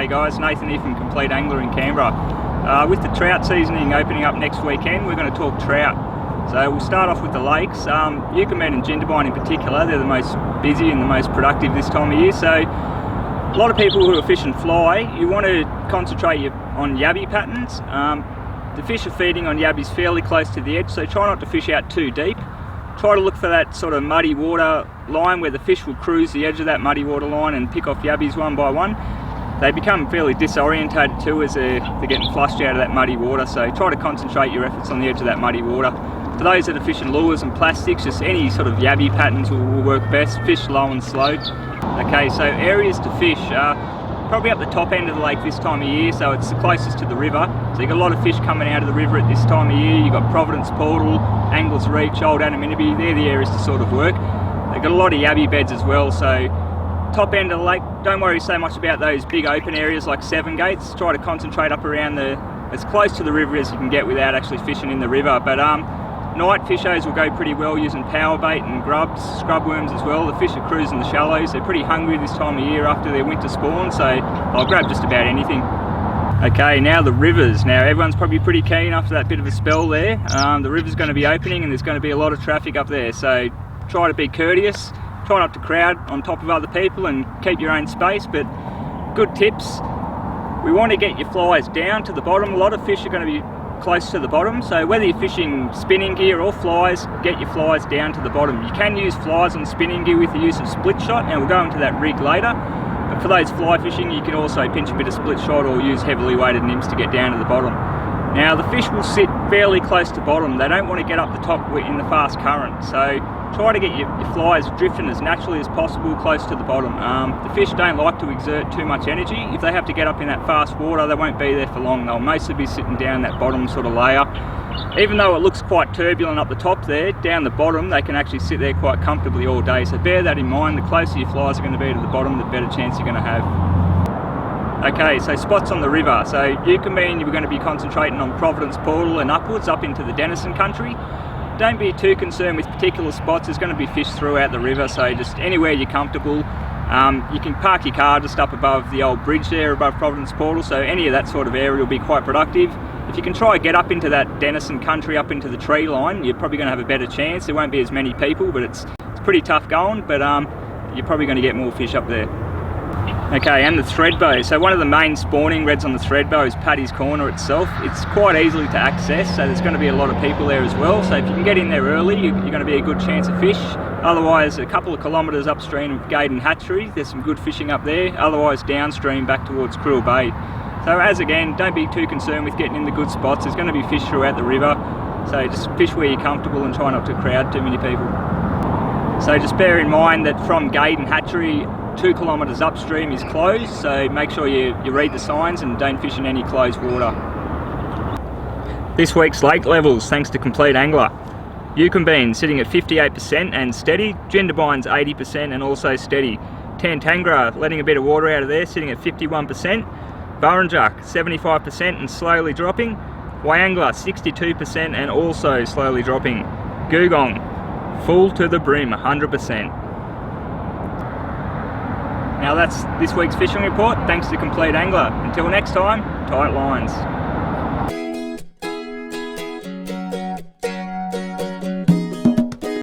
Hey guys, Nathan here from Compleat Angler in Canberra. With the trout seasoning opening up next weekend, we're going to talk trout. So we'll start off with the lakes. Eucamen and Jindabyne in particular, they're the most busy and the most productive this time of year. So a lot of people who are fishing fly, you want to concentrate on yabby patterns. The fish are feeding on yabbies fairly close to the edge, so try not to fish out too deep. Try to look for that sort of muddy water line where the fish will cruise the edge of that muddy water line and pick off yabbies one by one. They become fairly disorientated too as they're getting flushed out of that muddy water, so try to concentrate your efforts on the edge of that muddy water. For those that are fishing lures and plastics, just any sort of yabby patterns will work best. Fish low and slow. Okay, so areas to fish. Probably up the top end of the lake this time of year, so it's the closest to the river. So you've got a lot of fish coming out of the river at this time of year. You've got Providence Portal, Angles Reach, Old Annaminibee, they're the areas to sort of work. They've got a lot of yabby beds as well, so top end of the lake, don't worry so much about those big open areas like Seven Gates. Try to concentrate up around as close to the river as you can get without actually fishing in the river. But night fishers will go pretty well using power bait and grubs, scrub worms as well. The fish are cruising the shallows. They're pretty hungry this time of year after their winter spawn, so I'll grab just about anything. Okay, now the rivers. Now everyone's probably pretty keen after that bit of a spell there. The river's going to be opening and there's going to be a lot of traffic up there, so try to be courteous. Try not to crowd on top of other people and keep your own space, but good tips. We want to get your flies down to the bottom. A lot of fish are going to be close to the bottom, so whether you're fishing spinning gear or flies, get your flies down to the bottom. You can use flies on spinning gear with the use of split shot, and we'll go into that rig later. But for those fly fishing, you can also pinch a bit of split shot or use heavily weighted nymphs to get down to the bottom. Now the fish will sit fairly close to bottom. They don't want to get up the top in the fast current, so try to get your flies drifting as naturally as possible close to the bottom. The fish don't like to exert too much energy. If they have to get up in that fast water, they won't be there for long. They'll mostly be sitting down that bottom sort of layer. Even though it looks quite turbulent up the top there, down the bottom they can actually sit there quite comfortably all day. So bear that in mind. The closer your flies are going to be to the bottom, the better chance you're going to have. Okay, so spots on the river. So Eucamen, you're going to be concentrating on Providence Portal and upwards up into the Denison country. Don't be too concerned with particular spots. There's going to be fish throughout the river, so just anywhere you're comfortable. You can park your car just up above the old bridge there above Providence Portal, so any of that sort of area will be quite productive. If you can try and get up into that Denison country, up into the tree line, you're probably going to have a better chance. There won't be as many people, but it's pretty tough going, but you're probably going to get more fish up there. Okay, and the threadbow. So one of the main spawning reds on the threadbow is Paddy's Corner itself. It's quite easily to access, so there's going to be a lot of people there as well. So if you can get in there early, you're going to be a good chance of fish. Otherwise, a couple of kilometres upstream of Gaydon Hatchery, there's some good fishing up there. Otherwise, downstream back towards Krill Bay. So as again, don't be too concerned with getting in the good spots. There's going to be fish throughout the river. So just fish where you're comfortable and try not to crowd too many people. So just bear in mind that from Gaydon Hatchery, 2 kilometres upstream is closed, so make sure you read the signs and don't fish in any closed water. This week's lake levels, thanks to Compleat Angler. Eucamen sitting at 58% and steady, Jindabyne's 80% and also steady. Tantangra letting a bit of water out of there, sitting at 51%. Burrinjuck 75% and slowly dropping. Wyangler 62% and also slowly dropping. Googong full to the brim, 100%. Now that's this week's fishing report. Thanks to Compleat Angler. Until next time, tight lines.